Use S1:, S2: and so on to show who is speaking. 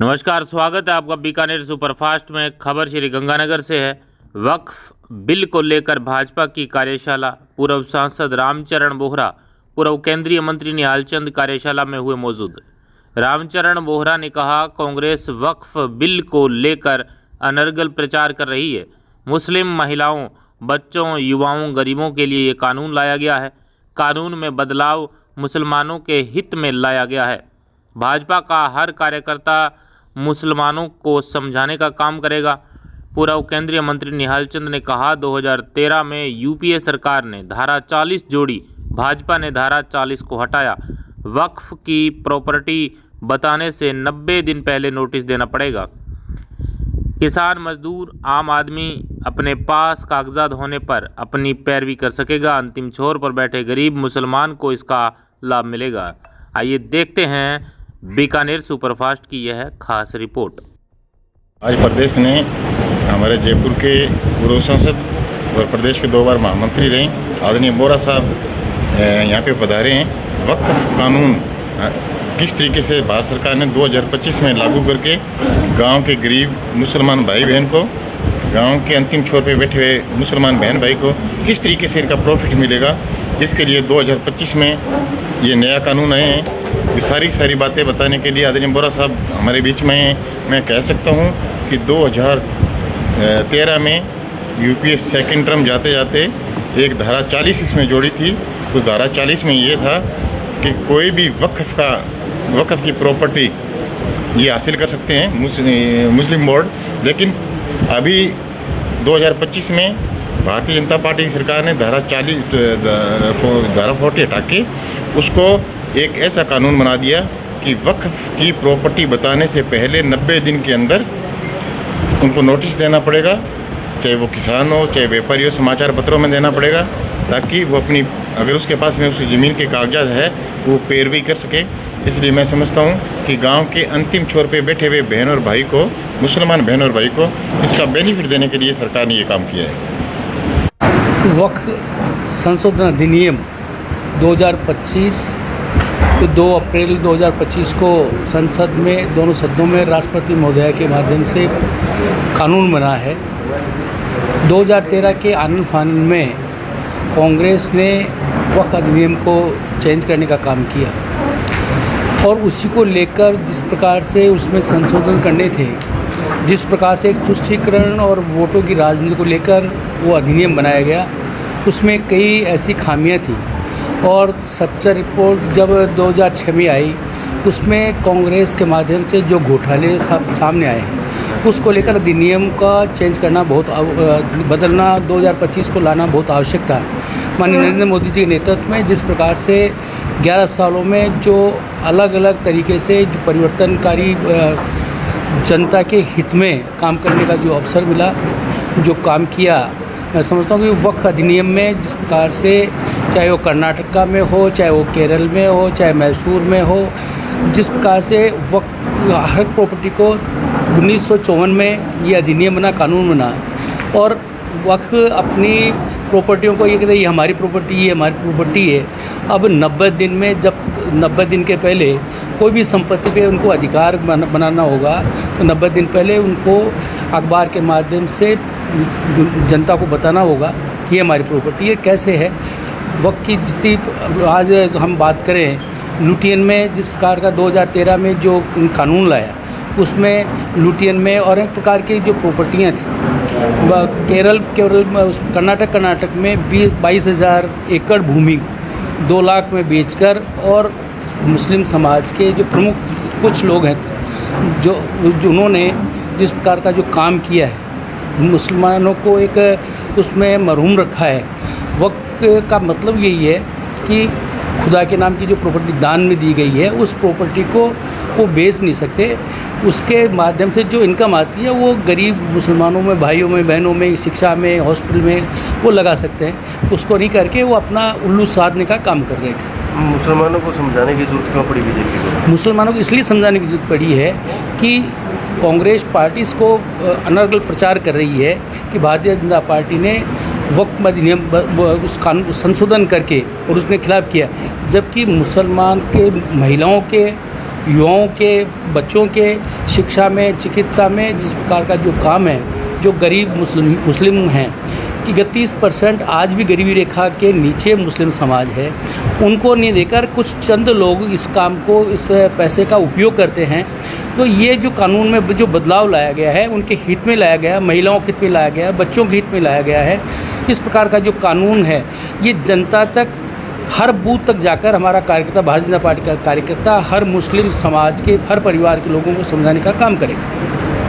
S1: नमस्कार, स्वागत है आपका बीकानेर सुपरफास्ट में। खबर श्री गंगानगर से है। वक्फ बिल को लेकर भाजपा की कार्यशाला। पूर्व सांसद रामचरण बोहरा, पूर्व केंद्रीय मंत्री निहाल चंद कार्यशाला में हुए मौजूद। रामचरण बोहरा ने कहा, कांग्रेस वक्फ बिल को लेकर अनर्गल प्रचार कर रही है। मुस्लिम महिलाओं, बच्चों, युवाओं, गरीबों के लिए ये कानून लाया गया है। कानून में बदलाव मुसलमानों के हित में लाया गया है। भाजपा का हर कार्यकर्ता मुसलमानों को समझाने का काम करेगा। पूर्व केंद्रीय मंत्री निहाल चंद ने कहा, 2013 में यूपीए सरकार ने धारा 40 जोड़ी, भाजपा ने धारा 40 को हटाया। वक्फ की प्रॉपर्टी बताने से 90 दिन पहले नोटिस देना पड़ेगा। किसान, मजदूर, आम आदमी अपने पास कागजात होने पर अपनी पैरवी कर सकेगा। अंतिम छोर पर बैठे गरीब मुसलमान को इसका लाभ मिलेगा। आइए देखते हैं बीकानेर सुपरफास्ट की यह खास रिपोर्ट।
S2: आज प्रदेश ने हमारे जयपुर के पूर्व सांसद और प्रदेश के 2 बार महामंत्री रहे आदरणीय बोहरा साहब यहाँ पे पधारे हैं। वक्फ कानून किस तरीके से भारत सरकार ने 2025 में लागू करके गांव के गरीब मुसलमान भाई बहन को, गांव के अंतिम छोर पे बैठे हुए मुसलमान बहन भाई को किस तरीके से इनका प्रॉफिट मिलेगा, इसके लिए 2025 में ये नया कानून आए हैं। ये सारी बातें बताने के लिए आदरणीय बोहरा साहब हमारे बीच में हैं। मैं कह सकता हूँ कि 2013 में यूपीए सेकेंड टर्म जाते जाते एक धारा 40 इसमें जोड़ी थी। उस धारा 40 में ये था कि कोई भी वक्फ की प्रॉपर्टी ये हासिल कर सकते हैं मुस्लिम बोर्ड। लेकिन अभी 2025 में भारतीय जनता पार्टी की सरकार ने धारा 40 हटा के उसको एक ऐसा कानून बना दिया कि वक्फ की प्रॉपर्टी बताने से पहले 90 दिन के अंदर उनको नोटिस देना पड़ेगा, चाहे वो किसान हो, चाहे व्यापारी हो, समाचार पत्रों में देना पड़ेगा, ताकि वो अपनी, अगर उसके पास में उस ज़मीन के कागजात है, वो पैरवी कर सके। इसलिए मैं समझता हूँ कि गांव के अंतिम छोर पे बैठे हुए बहन और भाई को, मुसलमान बहन और भाई को इसका बेनिफिट देने के लिए सरकार ने ये काम किया है।
S3: वक्फ संशोधन अधिनियम 2025 तो 2 अप्रैल 2025 को संसद में, दोनों सदनों में राष्ट्रपति महोदय के माध्यम से कानून बना है। 2013 के आनन फानन में कांग्रेस ने वक्फ अधिनियम को चेंज करने का काम किया और उसी को लेकर जिस प्रकार से उसमें संशोधन करने थे, जिस प्रकार से एक तुष्टीकरण और वोटों की राजनीति को लेकर वो अधिनियम बनाया गया, उसमें कई ऐसी खामियां थी। और सच्चा रिपोर्ट जब 2006 में आई, उसमें कांग्रेस के माध्यम से जो घोटाले सामने आए, उसको लेकर अधिनियम का चेंज करना बदलना 2025 को लाना बहुत आवश्यक था। माननीय नरेंद्र मोदी जी के नेतृत्व में जिस प्रकार से 11 सालों में जो अलग अलग तरीके से जो परिवर्तनकारी जनता के हित में काम करने का जो अवसर मिला, जो काम किया, मैं समझता हूँ कि वक्फ अधिनियम में जिस प्रकार से, चाहे वो कर्नाटका में हो, चाहे वो केरल में हो, चाहे मैसूर में हो, जिस प्रकार से वक्फ हर प्रॉपर्टी को 1954 में ये अधिनियम बना, कानून बना, और वक्फ अपनी प्रॉपर्टियों को ये कहते हैं ये हमारी प्रॉपर्टी, ये हमारी प्रॉपर्टी है। अब 90 दिन में, जब 90 दिन के पहले कोई भी संपत्ति पे उनको अधिकार बनाना होगा, तो 90 दिन पहले उनको अखबार के माध्यम से जनता को बताना होगा कि ये हमारी प्रॉपर्टी है। कैसे है वक्त की जितनी आज हम बात करें, लुटियन में जिस प्रकार का 2013 में जो कानून लाया, उसमें लुटियन में और एक प्रकार की जो प्रॉपर्टियाँ थी, केवल कर्नाटक में 22,000 एकड़ भूमि 2 लाख में बेचकर, और मुस्लिम समाज के जो प्रमुख कुछ लोग हैं जो उन्होंने जिस प्रकार का जो काम किया है, मुसलमानों को एक उसमें मरहूम रखा है। वक्त का मतलब यही है कि खुदा के नाम की जो प्रॉपर्टी दान में दी गई है, उस प्रॉपर्टी को वो बेच नहीं सकते। उसके माध्यम से जो इनकम आती है वो गरीब मुसलमानों में, भाइयों में, बहनों में, शिक्षा में, हॉस्पिटल में वो लगा सकते हैं। उसको नहीं करके वो अपना उल्लू साधने का काम कर रहे थे।
S4: मुसलमानों को समझाने की जरूरत क्यों पड़ी बीजेपी को?
S3: मुसलमानों को इसलिए समझाने की जरूरत पड़ी है कि कांग्रेस पार्टी इसको अनर्गल प्रचार कर रही है कि भारतीय जनता पार्टी ने वक्फ अधिनियम उस कानून संशोधन करके और उसने खिलाफ किया, जबकि मुसलमान के महिलाओं के युवाओं के, बच्चों के शिक्षा में, चिकित्सा में जिस प्रकार का जो काम है, जो गरीब मुस्लिम हैं कि 31% आज भी गरीबी रेखा के नीचे मुस्लिम समाज है, उनको नहीं देकर कुछ चंद लोग इस काम को, इस पैसे का उपयोग करते हैं। तो ये जो कानून में जो बदलाव लाया गया है, उनके हित में लाया गया है, महिलाओं के हित में लाया गया है, बच्चों के हित में लाया गया है। इस प्रकार का जो कानून है ये जनता तक, हर बूथ तक जाकर हमारा कार्यकर्ता, भारतीय जनता पार्टी का कार्यकर्ता हर मुस्लिम समाज के, हर परिवार के लोगों को समझाने का काम करेगा।